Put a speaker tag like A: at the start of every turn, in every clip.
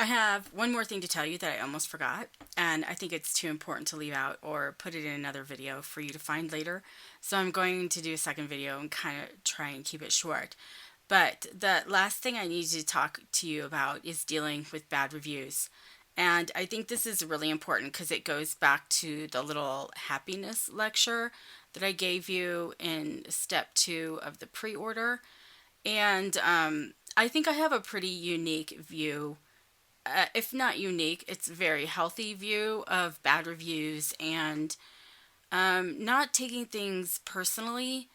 A: I have one more thing to tell you that I almost forgot, and I think it's too important to leave out or put it in another video for you to find later. So I'm going to do a second video and kind of try and keep it short. But the last thing I need to talk to you about is dealing with bad reviews. And I think this is really important because it goes back to the little happiness lecture that I gave you in step 2 of the pre-order. And I think I have a pretty unique view. If not unique, it's a very healthy view of bad reviews and not taking things personally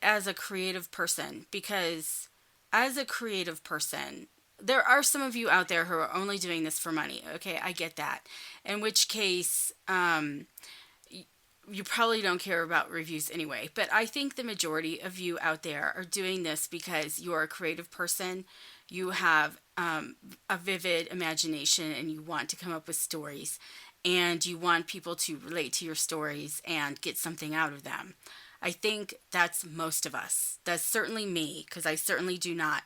A: as a creative person. Because as a creative person, there are some of you out there who are only doing this for money. Okay, I get that. In which case, you probably don't care about reviews anyway. But I think the majority of you out there are doing this because you're a creative person. You have a vivid imagination and you want to come up with stories. And you want people to relate to your stories and get something out of them. I think that's most of us. That's certainly me, because I certainly do not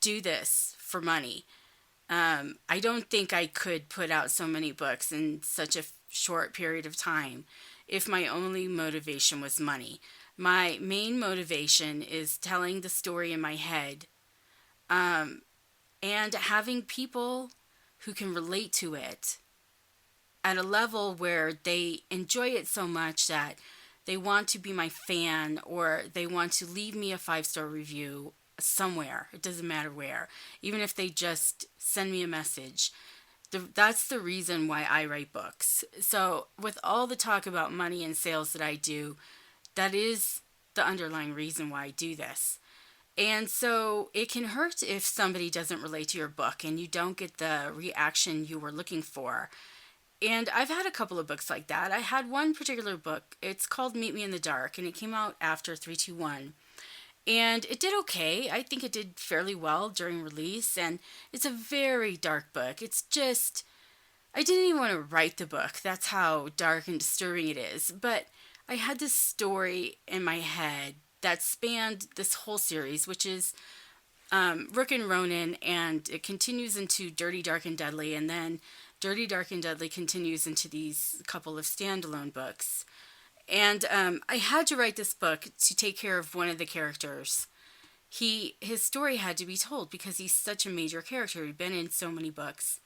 A: do this for money. I don't think I could put out so many books in such a short period of time if my only motivation was money. My main motivation is telling the story in my head, and having people who can relate to it at a level where they enjoy it so much that they want to be my fan or they want to leave me a 5-star review somewhere. It doesn't matter where. Even if they just send me a message. That's the reason why I write books. So with all the talk about money and sales that I do, that is the underlying reason why I do this. And so it can hurt if somebody doesn't relate to your book and you don't get the reaction you were looking for. And I've had a couple of books like that. I had one particular book. It's called Meet Me in the Dark, and it came out after 321. And it did okay. I think it did fairly well during release, and it's a very dark book. It's just, I didn't even want to write the book. That's how dark and disturbing it is. But I had this story in my head that spanned this whole series, which is Rook and Ronan, and it continues into Dirty, Dark, and Deadly, and then Dirty, Dark, and Deadly continues into these couple of standalone books. And I had to write this book to take care of one of the characters. His story had to be told because he's such a major character. He'd been in so many books.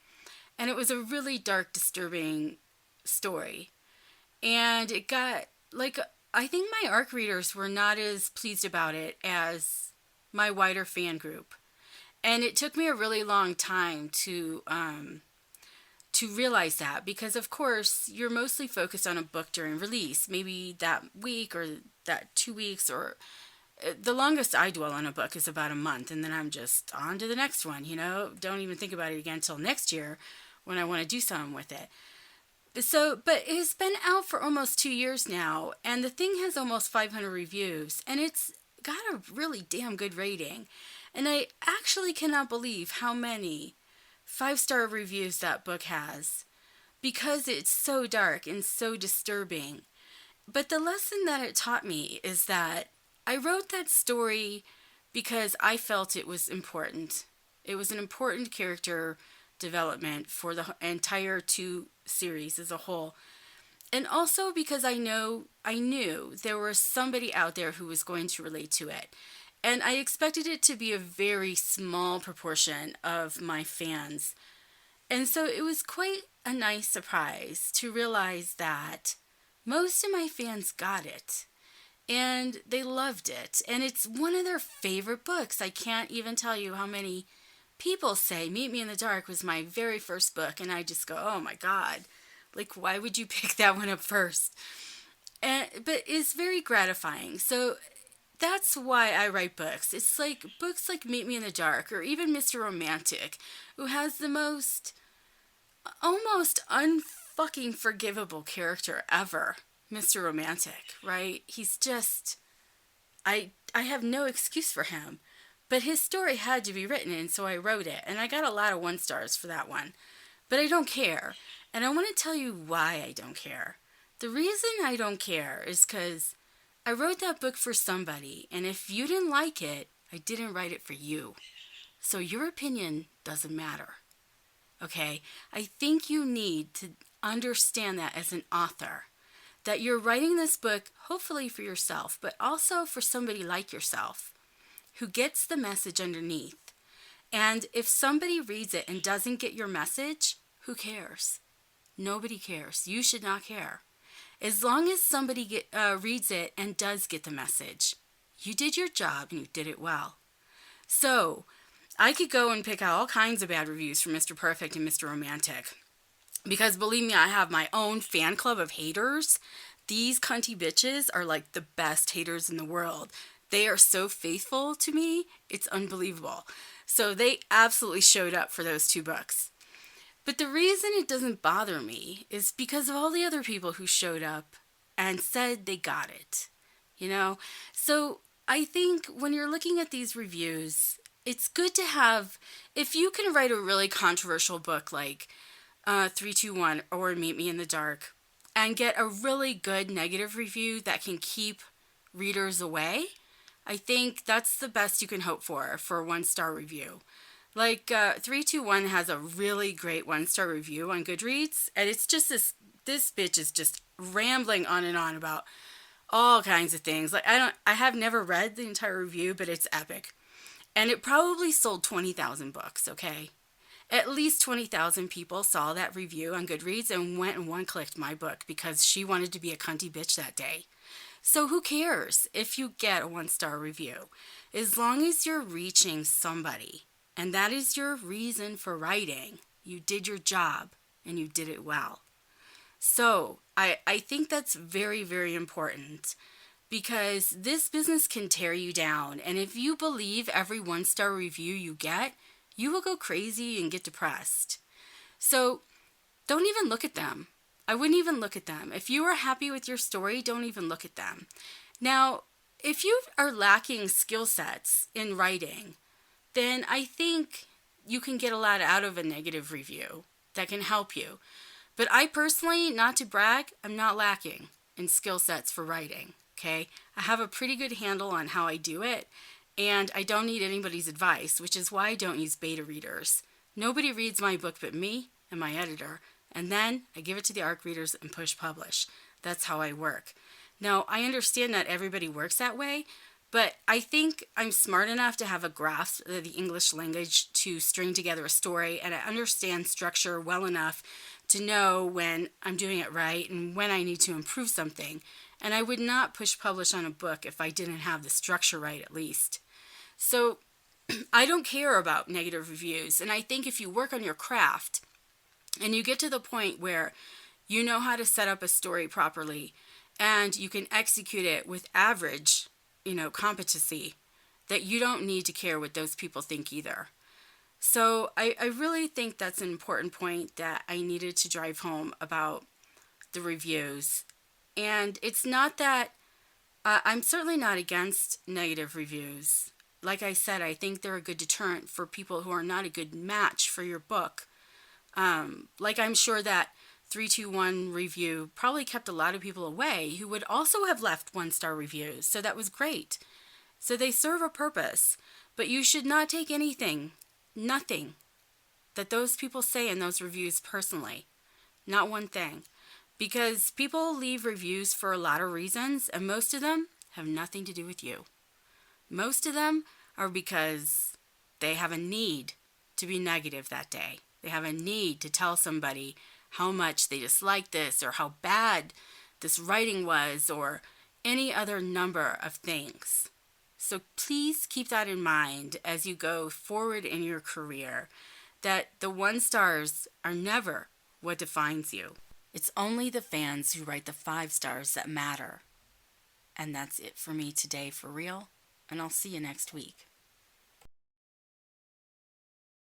A: And it was a really dark, disturbing story. And it got, like, I think my ARC readers were not as pleased about it as my wider fan group. And it took me a really long time to realize that, because of course you're mostly focused on a book during release, maybe that week or that 2 weeks, or the longest I dwell on a book is about a month, and then I'm just on to the next one, don't even think about it again until next year when I want to do something with it. So, but it's been out for almost 2 years now, and the thing has almost 500 reviews, and it's got a really damn good rating, and I actually cannot believe how many 5-star reviews that book has, because it's so dark and so disturbing. But the lesson that it taught me is that I wrote that story because I felt it was important. It was an important character development for the entire 2 series as a whole. And also because I knew there was somebody out there who was going to relate to it. And I expected it to be a very small proportion of my fans. And so it was quite a nice surprise to realize that most of my fans got it. And they loved it. And it's one of their favorite books. I can't even tell you how many people say Meet Me in the Dark was my very first book. And I just go, oh my God. Like, why would you pick that one up first? But it's very gratifying. So that's why I write books. It's like books like Meet Me in the Dark, or even Mr. Romantic, who has the most almost unfucking forgivable character ever. Mr. Romantic, right? He's just, I have no excuse for him. But his story had to be written, and so I wrote it. And I got a lot of 1 stars for that one. But I don't care. And I want to tell you why I don't care. The reason I don't care is because I wrote that book for somebody, and if you didn't like it, I didn't write it for you. So your opinion doesn't matter. Okay? I think you need to understand that as an author, that you're writing this book hopefully for yourself, but also for somebody like yourself who gets the message underneath. And if somebody reads it and doesn't get your message, who cares? Nobody cares. You should not care. As long as somebody reads it and does get the message, you did your job and you did it well. So, I could go and pick out all kinds of bad reviews from Mr. Perfect and Mr. Romantic. Because believe me, I have my own fan club of haters. These cunty bitches are like the best haters in the world. They are so faithful to me, it's unbelievable. So they absolutely showed up for those two books. But the reason it doesn't bother me is because of all the other people who showed up and said they got it. You know? So I think when you're looking at these reviews, it's good to have, if you can write a really controversial book like 321 or Meet Me in the Dark and get a really good negative review that can keep readers away, I think that's the best you can hope for a 1-star review. Like 321 has a really great 1-star review on Goodreads, and it's just this bitch is just rambling on and on about all kinds of things. Like I have never read the entire review, but it's epic. And it probably sold 20,000 books, okay? At least 20,000 people saw that review on Goodreads and went and one-clicked my book because she wanted to be a cunty bitch that day. So who cares if you get a 1-star review? As long as you're reaching somebody, and that is your reason for writing, you did your job and you did it well. So I think that's very, very important because this business can tear you down. And if you believe every 1-star review you get, you will go crazy and get depressed. So don't even look at them. I wouldn't even look at them. If you are happy with your story, don't even look at them. Now, if you are lacking skill sets in writing, then I think you can get a lot out of a negative review that can help you. But I personally, not to brag, I'm not lacking in skill sets for writing, okay? I have a pretty good handle on how I do it, and I don't need anybody's advice, which is why I don't use beta readers. Nobody reads my book but me and my editor, and then I give it to the ARC readers and push publish. That's how I work. Now, I understand not everybody works that way, but I think I'm smart enough to have a grasp of the English language to string together a story, and I understand structure well enough to know when I'm doing it right and when I need to improve something. And I would not push publish on a book if I didn't have the structure right at least. So I don't care about negative reviews. And I think if you work on your craft and you get to the point where you know how to set up a story properly and you can execute it with average, competency, that you don't need to care what those people think either. So I really think that's an important point that I needed to drive home about the reviews. And it's not that I'm certainly not against negative reviews. Like I said, I think they're a good deterrent for people who are not a good match for your book. Like I'm sure that 321 review probably kept a lot of people away who would also have left 1-star reviews. So that was great. So they serve a purpose. But you should not take nothing that those people say in those reviews personally. Not one thing. Because people leave reviews for a lot of reasons, and most of them have nothing to do with you. Most of them are because they have a need to be negative that day. They have a need to tell somebody how much they dislike this or how bad this writing was or any other number of things. So please keep that in mind as you go forward in your career, that the 1-stars are never what defines you. It's only the fans who write the 5 stars that matter. And that's it for me today, for real. And I'll see you next week.